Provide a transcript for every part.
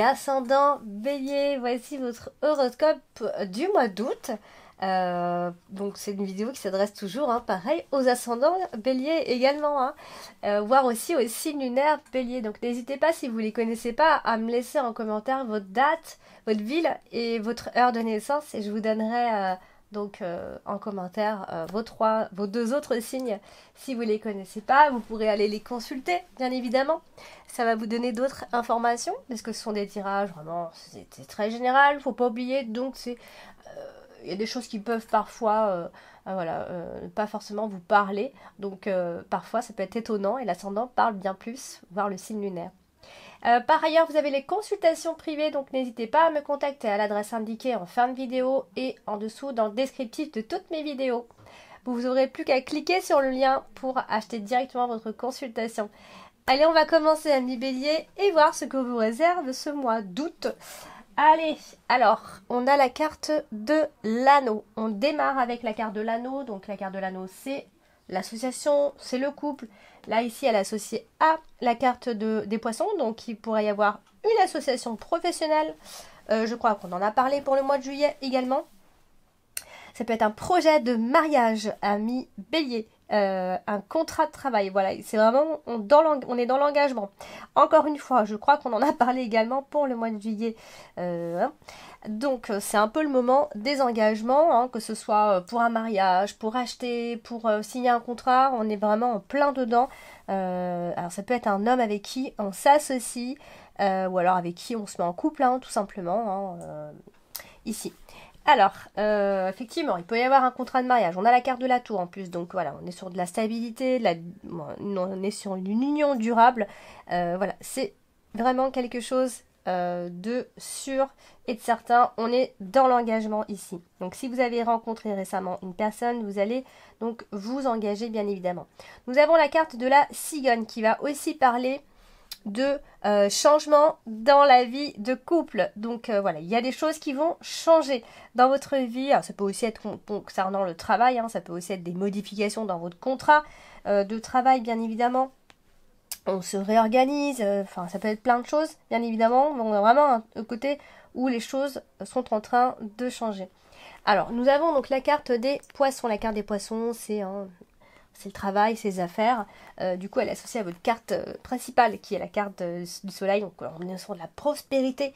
ascendant Bélier, voici votre horoscope du mois d'août. Donc c'est une vidéo qui s'adresse toujours, pareil, aux ascendants Bélier également, voire aussi aux signes lunaires Bélier. Donc n'hésitez pas, si vous ne les connaissez pas, à me laisser en commentaire votre date, votre ville et votre heure de naissance, et je vous donnerai en commentaire vos deux autres signes. Si vous ne les connaissez pas, vous pourrez aller les consulter, bien évidemment. Ça va vous donner d'autres informations, parce que ce sont des tirages, vraiment, c'est très général, faut pas oublier, donc c'est... Il y a des choses qui peuvent parfois, pas forcément vous parler, donc parfois ça peut être étonnant, et l'ascendant parle bien plus, voire le signe lunaire. Par ailleurs, vous avez les consultations privées, donc n'hésitez pas à me contacter à l'adresse indiquée en fin de vidéo et en dessous dans le descriptif de toutes mes vidéos. Vous n'aurez plus qu'à cliquer sur le lien pour acheter directement votre consultation. Allez, on va commencer, amis Bélier, et voir ce que vous réserve ce mois d'août. Allez, alors, on a la carte de l'anneau. On démarre avec la carte de l'anneau. Donc la carte de l'anneau, c'est l'association, c'est le couple. Là, ici, elle est associée à la carte des poissons. Donc il pourrait y avoir une association professionnelle. Je crois qu'on en a parlé pour le mois de juillet également. Ça peut être un projet de mariage, ami Bélier. Un contrat de travail, voilà, c'est vraiment, on est dans l'engagement. Encore une fois, je crois qu'on en a parlé également pour le mois de juillet. Donc, c'est un peu le moment des engagements, que ce soit pour un mariage, pour acheter, pour signer un contrat, on est vraiment en plein dedans. Alors, ça peut être un homme avec qui on s'associe, ou alors avec qui on se met en couple, tout simplement, ici. Alors, effectivement, il peut y avoir un contrat de mariage. On a la carte de la tour en plus, donc voilà, on est sur de la stabilité, on est sur une union durable. Voilà, c'est vraiment quelque chose de sûr et de certain. On est dans l'engagement ici. Donc, si vous avez rencontré récemment une personne, vous allez donc vous engager, bien évidemment. Nous avons la carte de la cigogne qui va aussi parler de changement dans la vie de couple. Donc voilà, il y a des choses qui vont changer dans votre vie. Alors, ça peut aussi être concernant le travail, ça peut aussi être des modifications dans votre contrat de travail, bien évidemment. On se réorganise, ça peut être plein de choses, bien évidemment. On a vraiment un côté où les choses sont en train de changer. Alors, nous avons donc la carte des poissons. La carte des poissons, c'est le travail, c'est les affaires. Du coup, elle est associée à votre carte principale, qui est la carte du soleil. Donc, on est sur de la prospérité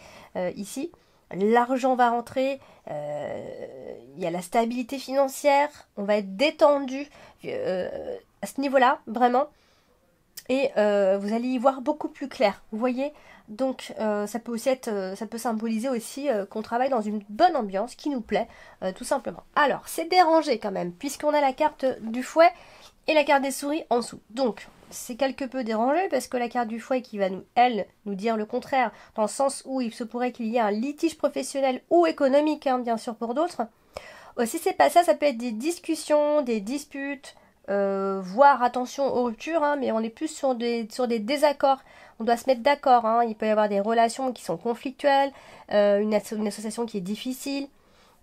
ici. L'argent va rentrer. Il y a la stabilité financière. On va être détendu à ce niveau-là, vraiment. Et vous allez y voir beaucoup plus clair. Vous voyez ? Donc, ça peut aussi être, ça peut symboliser aussi qu'on travaille dans une bonne ambiance qui nous plaît, tout simplement. Alors, c'est dérangé quand même, puisqu'on a la carte du fouet et la carte des souris en dessous. Donc, c'est quelque peu dérangé parce que la carte du fouet qui va nous dire le contraire, dans le sens où il se pourrait qu'il y ait un litige professionnel ou économique, bien sûr pour d'autres. Si c'est pas ça, ça peut être des discussions, des disputes, voire attention aux ruptures, mais on est plus sur des désaccords. On doit se mettre d'accord, il peut y avoir des relations qui sont conflictuelles, une association qui est difficile,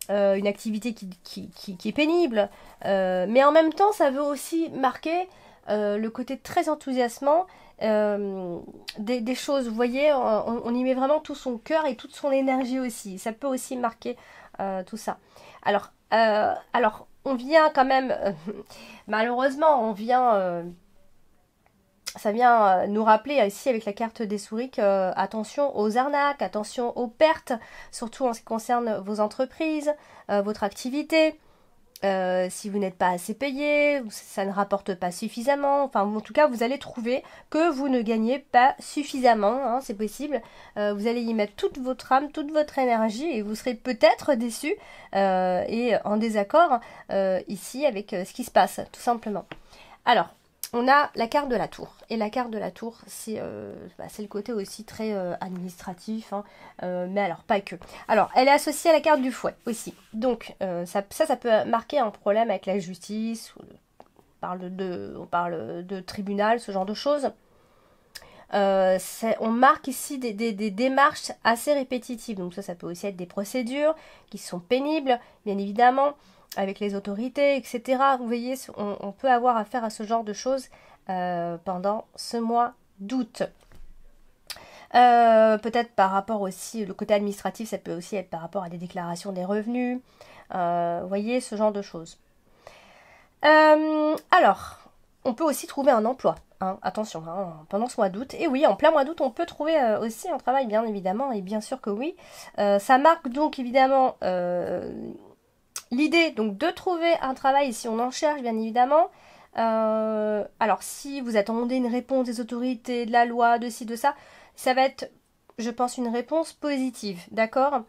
une activité qui est pénible, mais en même temps ça veut aussi marquer le côté très enthousiasmant des choses. Vous voyez, on y met vraiment tout son cœur et toute son énergie aussi. Ça peut aussi marquer tout ça. Alors on vient quand même, malheureusement, ça vient nous rappeler ici avec la carte des souris que attention aux arnaques, attention aux pertes, surtout en ce qui concerne vos entreprises, votre activité. Si vous n'êtes pas assez payé, ça ne rapporte pas suffisamment, en tout cas vous allez trouver que vous ne gagnez pas suffisamment, c'est possible. Vous allez y mettre toute votre âme, toute votre énergie et vous serez peut-être déçu et en désaccord ici avec ce qui se passe, tout simplement. Alors, on a la carte de la tour. Et la carte de la tour, c'est le côté aussi très administratif, mais alors pas que. Alors, elle est associée à la carte du fouet aussi. Donc, ça peut marquer un problème avec la justice. On parle de tribunal, ce genre de choses. On marque ici des démarches assez répétitives. Donc ça peut aussi être des procédures qui sont pénibles, bien évidemment, avec les autorités, etc. Vous voyez, on peut avoir affaire à ce genre de choses pendant ce mois d'août. Peut-être par rapport aussi, le côté administratif, ça peut aussi être par rapport à des déclarations des revenus. Vous voyez, ce genre de choses. Alors, on peut aussi trouver un emploi. Hein, attention, hein, pendant ce mois d'août. Et oui, en plein mois d'août, on peut trouver aussi un travail, bien évidemment, et bien sûr que oui. Ça marque donc évidemment l'idée donc de trouver un travail si on en cherche, bien évidemment. Alors, si vous attendez une réponse des autorités, de la loi, de ci, de ça, ça va être, je pense, une réponse positive, d'accord.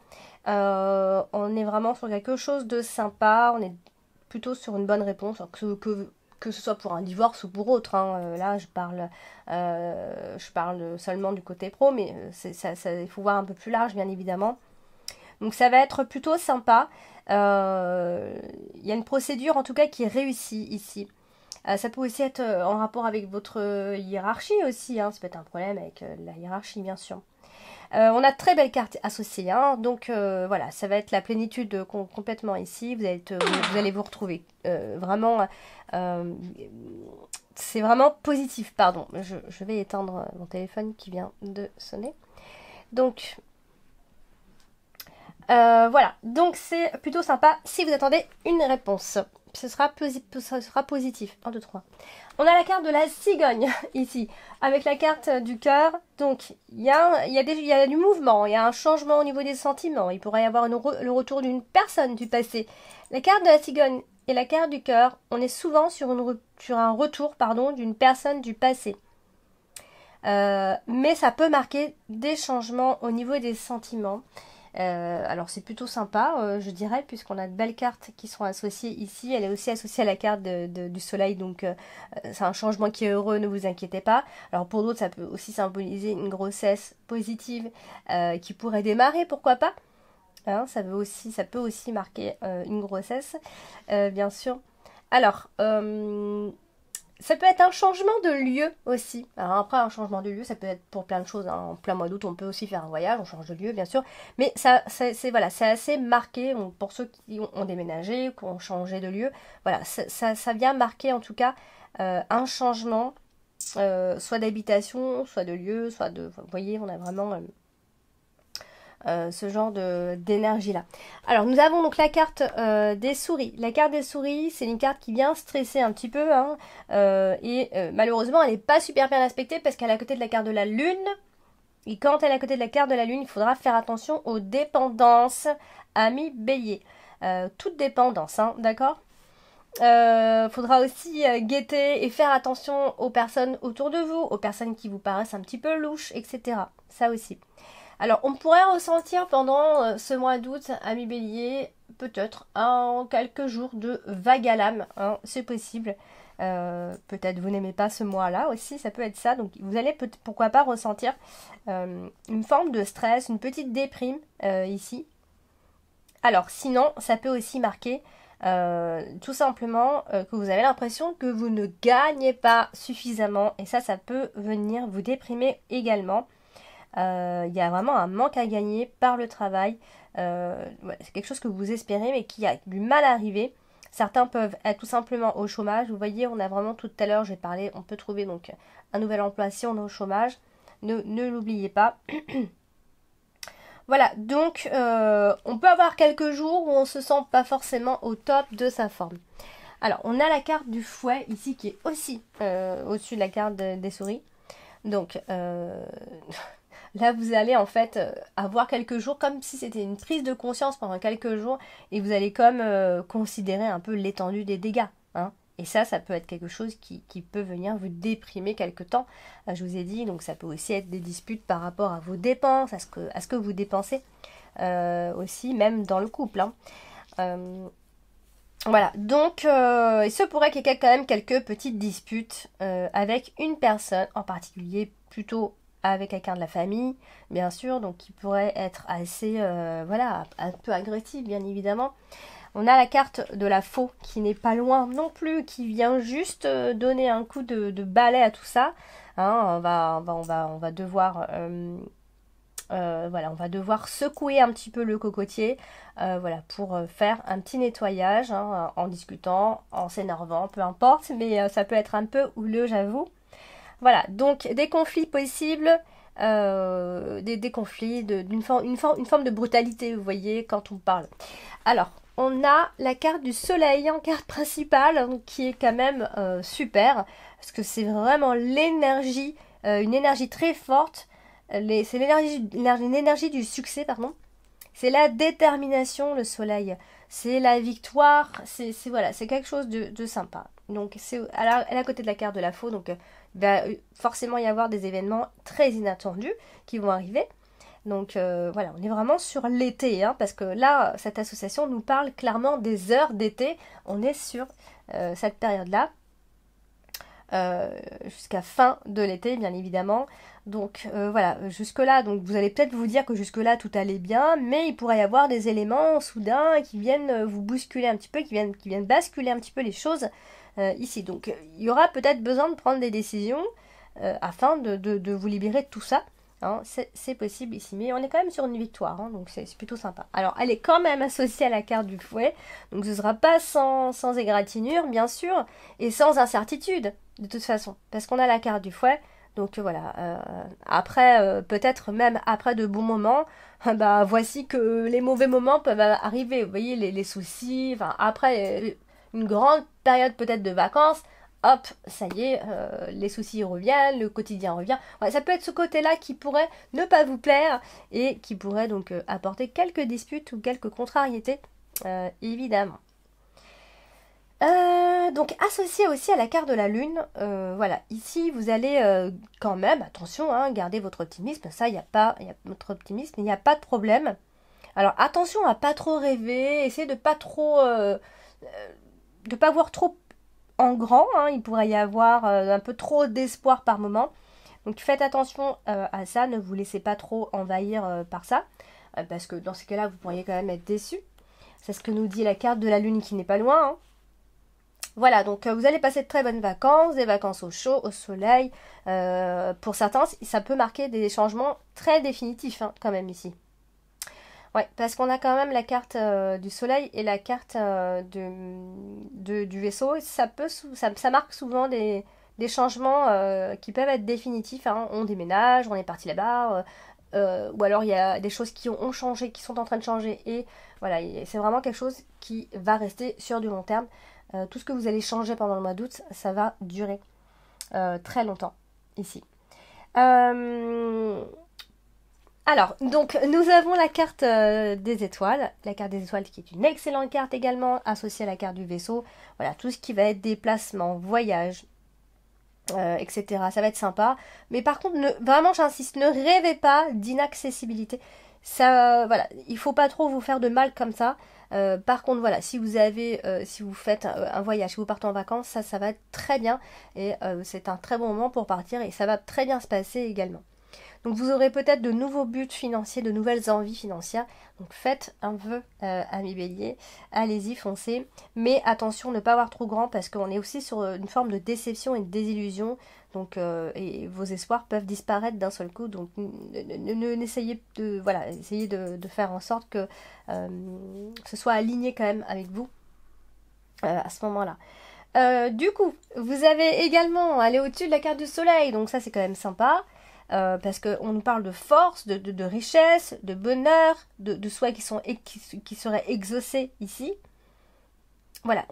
On est vraiment sur quelque chose de sympa, on est plutôt sur une bonne réponse, que ce soit pour un divorce ou pour autre. Hein. Là, je parle seulement du côté pro, mais il faut voir un peu plus large, bien évidemment. Donc ça va être plutôt sympa. Il y a une procédure en tout cas qui est réussie ici. Ça peut aussi être en rapport avec votre hiérarchie aussi. Hein. Ça peut être un problème avec la hiérarchie, bien sûr. On a de très belles cartes associées, hein, donc voilà, ça va être la plénitude complètement ici. Vous allez vous retrouver vraiment. C'est vraiment positif. Pardon, je vais éteindre mon téléphone qui vient de sonner. Donc voilà, donc c'est plutôt sympa si vous attendez une réponse. Ce sera positif. 1, 2, 3. On a la carte de la cigogne ici, avec la carte du cœur. Donc, il y a du mouvement, il y a un changement au niveau des sentiments. Il pourrait y avoir le retour d'une personne du passé. La carte de la cigogne et la carte du cœur, on est souvent sur un retour d'une personne du passé. Mais ça peut marquer des changements au niveau des sentiments. Alors c'est plutôt sympa, je dirais, puisqu'on a de belles cartes qui sont associées ici. Elle est aussi associée à la carte du soleil, donc c'est un changement qui est heureux, ne vous inquiétez pas. Alors pour d'autres, ça peut aussi symboliser une grossesse positive qui pourrait démarrer, pourquoi pas. Hein, ça peut aussi marquer une grossesse, bien sûr. Alors, ça peut être un changement de lieu aussi. Alors après, un changement de lieu, ça peut être pour plein de choses. Hein. En plein mois d'août, on peut aussi faire un voyage, on change de lieu, bien sûr. Mais c'est assez marqué pour ceux qui ont déménagé, qui ont changé de lieu. Voilà, ça vient marquer en tout cas un changement, soit d'habitation, soit de lieu, soit de... Vous voyez, on a vraiment... ce genre d'énergie là. Alors nous avons donc la carte des souris. La carte des souris, c'est une carte qui vient stresser un petit peu, hein, et malheureusement elle n'est pas super bien aspectée parce qu'elle est à côté de la carte de la lune. Et quand elle est à côté de la carte de la lune, il faudra faire attention aux dépendances, amis bélier. Toute dépendance, hein, d'accord. Faudra aussi guetter et faire attention aux personnes autour de vous, aux personnes qui vous paraissent un petit peu louches, etc. Ça aussi. Alors, on pourrait ressentir pendant ce mois d'août, ami bélier, peut-être quelques jours de vague à l'âme, hein, c'est possible. Peut-être vous n'aimez pas ce mois-là aussi, ça peut être ça. Donc, vous allez pourquoi pas ressentir une forme de stress, une petite déprime ici. Alors, sinon, ça peut aussi marquer tout simplement que vous avez l'impression que vous ne gagnez pas suffisamment. Et ça peut venir vous déprimer également. Il y a vraiment un manque à gagner par le travail. C'est quelque chose que vous espérez mais qui a du mal à arriver. Certains peuvent être tout simplement au chômage. Vous voyez, on a vraiment tout à l'heure, j'ai parlé, on peut trouver donc un nouvel emploi si on est au chômage. Ne l'oubliez pas. Voilà, donc on peut avoir quelques jours où on se sent pas forcément au top de sa forme. Alors, on a la carte du fouet ici qui est aussi au-dessus de la carte des souris. Donc, là, vous allez en fait avoir quelques jours comme si c'était une prise de conscience pendant quelques jours et vous allez comme considérer un peu l'étendue des dégâts. Hein. Et ça peut être quelque chose qui peut venir vous déprimer quelque temps. Je vous ai dit, donc ça peut aussi être des disputes par rapport à vos dépenses, à ce que vous dépensez aussi, même dans le couple. Hein. Voilà, donc il se pourrait qu'il y ait quand même quelques petites disputes avec une personne, en particulier plutôt avec quelqu'un de la famille, bien sûr, donc qui pourrait être assez, un peu agressif, bien évidemment. On a la carte de la faux qui n'est pas loin non plus, qui vient juste donner un coup de balai à tout ça. Hein, on va devoir... on va devoir secouer un petit peu le cocotier pour faire un petit nettoyage hein, en discutant, en s'énervant, peu importe, mais ça peut être un peu houleux, j'avoue. Voilà, donc des conflits possibles, des conflits, une forme de brutalité, vous voyez, quand on parle. Alors, on a la carte du soleil en carte principale, qui est quand même super, parce que c'est vraiment l'énergie, une énergie très forte, c'est l'énergie du succès, pardon. C'est la détermination, le soleil. C'est la victoire. Voilà, c'est quelque chose de sympa. Donc, elle est à côté de la carte de la faux. Donc, il va forcément y avoir des événements très inattendus qui vont arriver. Donc, voilà, on est vraiment sur l'été. Hein, parce que là, cette association nous parle clairement des heures d'été. On est sur cette période-là. Jusqu'à fin de l'été, bien évidemment. Donc voilà, jusque-là, donc vous allez peut-être vous dire que jusque-là tout allait bien, mais il pourrait y avoir des éléments soudains qui viennent vous bousculer un petit peu, qui viennent basculer un petit peu les choses ici. Donc il y aura peut-être besoin de prendre des décisions afin de vous libérer de tout ça. Hein, c'est possible ici, mais on est quand même sur une victoire, hein, donc c'est plutôt sympa. Alors elle est quand même associée à la carte du fouet, donc ce ne sera pas sans égratignure, bien sûr, et sans incertitude, de toute façon, parce qu'on a la carte du fouet. Donc voilà, après, peut-être même après de bons moments, bah voici que les mauvais moments peuvent arriver. Vous voyez, les soucis, enfin après une grande période peut-être de vacances, hop, ça y est, les soucis reviennent, le quotidien revient. Ouais, ça peut être ce côté-là qui pourrait ne pas vous plaire et qui pourrait donc apporter quelques disputes ou quelques contrariétés, évidemment. Donc associé aussi à la carte de la lune, voilà, ici vous allez quand même, attention, hein, garder votre optimisme, ça il n'y a pas, votre optimisme, il n'y a pas de problème. Alors attention à pas trop rêver, essayez de pas voir trop en grand, hein, il pourrait y avoir un peu trop d'espoir par moment. Donc faites attention à ça, ne vous laissez pas trop envahir par ça, parce que dans ces cas-là vous pourriez quand même être déçu. C'est ce que nous dit la carte de la lune qui n'est pas loin, hein. Voilà, donc vous allez passer de très bonnes vacances, des vacances au chaud, au soleil. Pour certains, ça peut marquer des changements très définitifs, hein, quand même ici. Ouais, parce qu'on a quand même la carte du soleil et la carte du vaisseau. Ça marque souvent des changements qui peuvent être définitifs, hein. On déménage, on est parti là-bas, ou alors il y a des choses qui ont changé, qui sont en train de changer. Et voilà, c'est vraiment quelque chose qui va rester sur du long terme. Tout ce que vous allez changer pendant le mois d'août, ça va durer très longtemps ici. Alors, donc nous avons la carte des étoiles. La carte des étoiles qui est une excellente carte également, associée à la carte du vaisseau. Voilà, tout ce qui va être déplacement, voyage, etc. Ça va être sympa. Mais par contre, vraiment j'insiste, ne rêvez pas d'inaccessibilité. Ça, voilà, il faut pas trop vous faire de mal comme ça. Par contre, voilà, si vous faites un voyage, si vous partez en vacances, ça va être très bien et c'est un très bon moment pour partir et ça va très bien se passer également. Donc vous aurez peut-être de nouveaux buts financiers, de nouvelles envies financières. Donc faites un vœu, amis béliers, allez-y, foncez. Mais attention, ne pas avoir trop grand parce qu'on est aussi sur une forme de déception et de désillusion. Donc, et vos espoirs peuvent disparaître d'un seul coup. Donc essayez de faire en sorte que ce soit aligné quand même avec vous à ce moment-là. Du coup, vous avez également allé au-dessus de la carte du soleil. Donc ça, c'est quand même sympa. Parce qu'on nous parle de force, de richesse, de bonheur, de souhaits qui seraient exaucés ici. Voilà,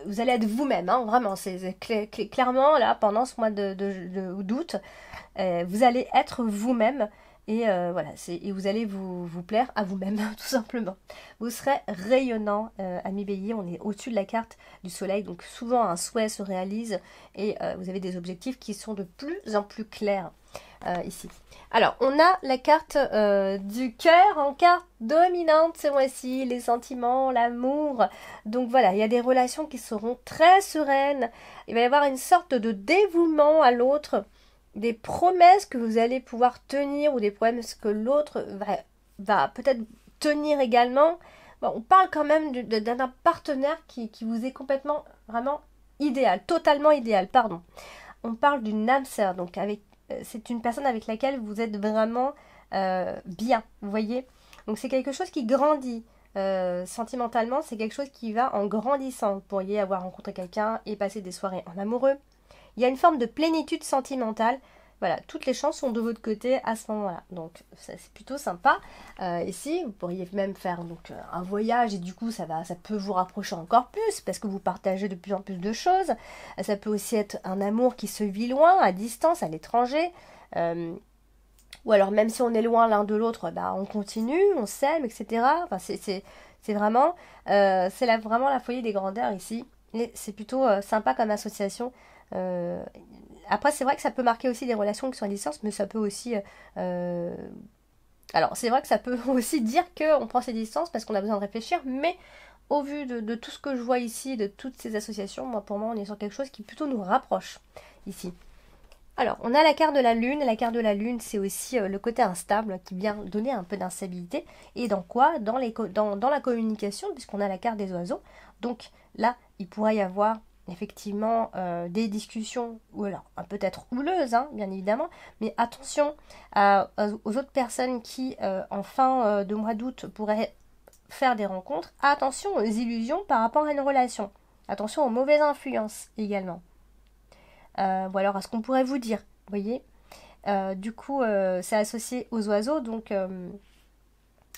vous allez être vous-même, hein, vraiment, c'est clairement là, pendant ce mois d'août, vous allez être vous-même et voilà, et vous allez vous plaire à vous-même, tout simplement. Vous serez rayonnant, ami bélier, on est au-dessus de la carte du soleil, donc souvent un souhait se réalise et vous avez des objectifs qui sont de plus en plus clairs. Ici. Alors, on a la carte du cœur en carte dominante ce mois-ci, les sentiments, l'amour. Donc voilà, il y a des relations qui seront très sereines. Il va y avoir une sorte de dévouement à l'autre, des promesses que vous allez pouvoir tenir ou des promesses que l'autre va peut-être tenir également. Bon, on parle quand même d'un partenaire qui vous est complètement, vraiment idéal, totalement idéal, pardon. On parle d'une âme sœur, donc c'est une personne avec laquelle vous êtes vraiment bien, vous voyez. Donc c'est quelque chose qui grandit. Sentimentalement, c'est quelque chose qui va en grandissant. Vous pourriez avoir rencontré quelqu'un et passer des soirées en amoureux. Il y a une forme de plénitude sentimentale. Voilà, toutes les chances sont de votre côté à ce moment-là. Donc ça c'est plutôt sympa. Ici, vous pourriez même faire donc un voyage et du coup ça peut vous rapprocher encore plus parce que vous partagez de plus en plus de choses. Ça peut aussi être un amour qui se vit loin, à distance, à l'étranger. Ou alors même si on est loin l'un de l'autre, bah, on continue, on s'aime, etc. Enfin, c'est vraiment, vraiment la folie des grandeurs ici. Et c'est plutôt sympa comme association. Euh, Après, c'est vrai que ça peut marquer aussi des relations qui sont à distance, mais ça peut aussi... Alors, c'est vrai que ça peut aussi dire qu'on prend ses distances parce qu'on a besoin de réfléchir, mais au vu de tout ce que je vois ici, de toutes ces associations, pour moi, on est sur quelque chose qui plutôt nous rapproche ici. Alors, on a la carte de la Lune. La carte de la Lune, c'est aussi le côté instable qui vient donner un peu d'instabilité. Et dans quoi dans la communication, puisqu'on a la carte des oiseaux. Donc là, il pourrait y avoir effectivement des discussions, ou alors peut-être houleuses, hein, bien évidemment. Mais attention aux autres personnes qui, en fin de mois d'août, pourraient faire des rencontres. Attention aux illusions par rapport à une relation. Attention aux mauvaises influences également. Ou alors à ce qu'on pourrait vous dire, vous voyez. Du coup, c'est associé aux oiseaux, donc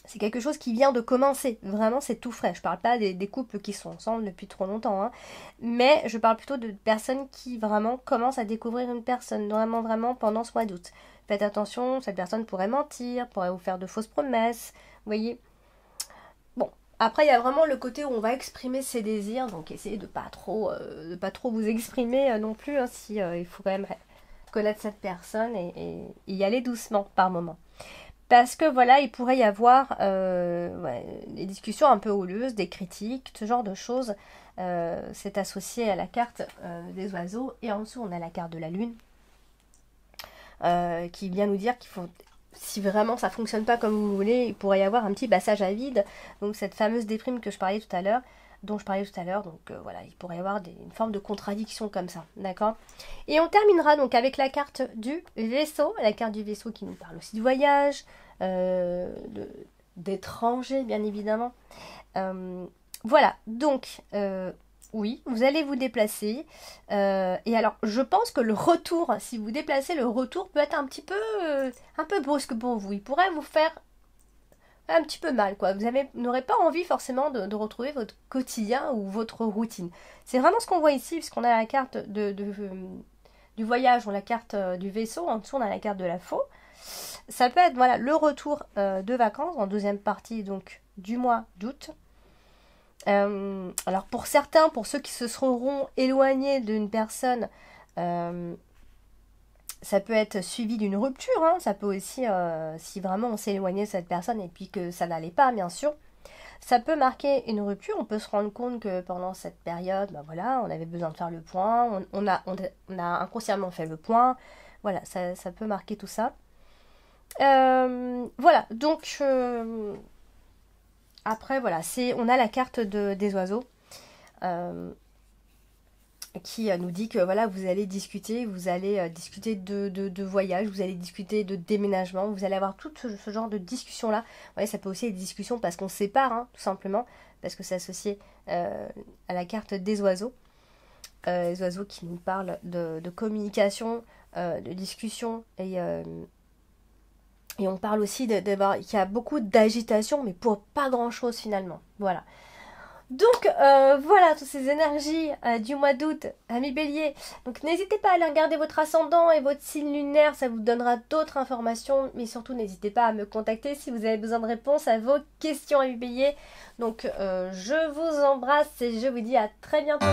c'est quelque chose qui vient de commencer. Vraiment, c'est tout frais. Je parle pas des couples qui sont ensemble depuis trop longtemps, hein, mais je parle plutôt de personnes qui vraiment commencent à découvrir une personne, vraiment, vraiment pendant ce mois d'août. Faites attention, cette personne pourrait mentir, pourrait vous faire de fausses promesses, vous voyez. Bon, après, il y a vraiment le côté où on va exprimer ses désirs, donc essayez de pas trop vous exprimer non plus, hein, si il faut quand même connaître cette personne et y aller doucement par moment. Parce que voilà, il pourrait y avoir des discussions un peu houleuses, des critiques, ce genre de choses. C'est associé à la carte des oiseaux. Et en dessous, on a la carte de la lune qui vient nous dire qu'il faut, si vraiment ça fonctionne pas comme vous voulez, il pourrait y avoir un petit passage à vide. Donc cette fameuse déprime que je parlais tout à l'heure, dont je parlais tout à l'heure. Donc voilà, il pourrait y avoir une forme de contradiction comme ça, d'accord. Et on terminera donc avec la carte du vaisseau, la carte du vaisseau qui nous parle aussi du voyage, d'étrangers bien évidemment. Voilà, donc oui, vous allez vous déplacer. Et alors, je pense que le retour, si vous déplacez, le retour peut être un peu brusque pour vous. Il pourrait vous faire un petit peu mal, quoi. Vous n'aurez pas envie forcément de retrouver votre quotidien ou votre routine. C'est vraiment ce qu'on voit ici, puisqu'on a la carte du voyage, on a la carte du vaisseau, en dessous on a la carte de la faux. Ça peut être voilà, le retour de vacances en deuxième partie donc du mois d'août. Alors pour certains, pour ceux qui se seront éloignés d'une personne, ça peut être suivi d'une rupture, hein. Ça peut aussi, si vraiment on s'est éloigné de cette personne et puis que ça n'allait pas, bien sûr, ça peut marquer une rupture. On peut se rendre compte que pendant cette période, ben voilà, on avait besoin de faire le point, on a inconsciemment fait le point, voilà, ça peut marquer tout ça. Voilà, donc après voilà, on a la carte des oiseaux qui nous dit que voilà, vous allez discuter de voyage, vous allez discuter de déménagement, vous allez avoir tout ce genre de discussions là. Ouais, ça peut aussi être des discussions parce qu'on se sépare, hein, tout simplement, parce que c'est associé à la carte des oiseaux. Les oiseaux qui nous parlent de communication, de discussion et on parle aussi qu'il y a beaucoup d'agitation, mais pour pas grand-chose finalement. Voilà. Donc voilà, toutes ces énergies du mois d'août, amis bélier. Donc n'hésitez pas à aller regarder votre ascendant et votre signe lunaire, ça vous donnera d'autres informations. Mais surtout, n'hésitez pas à me contacter si vous avez besoin de réponses à vos questions, amis bélier. Donc je vous embrasse et je vous dis à très bientôt.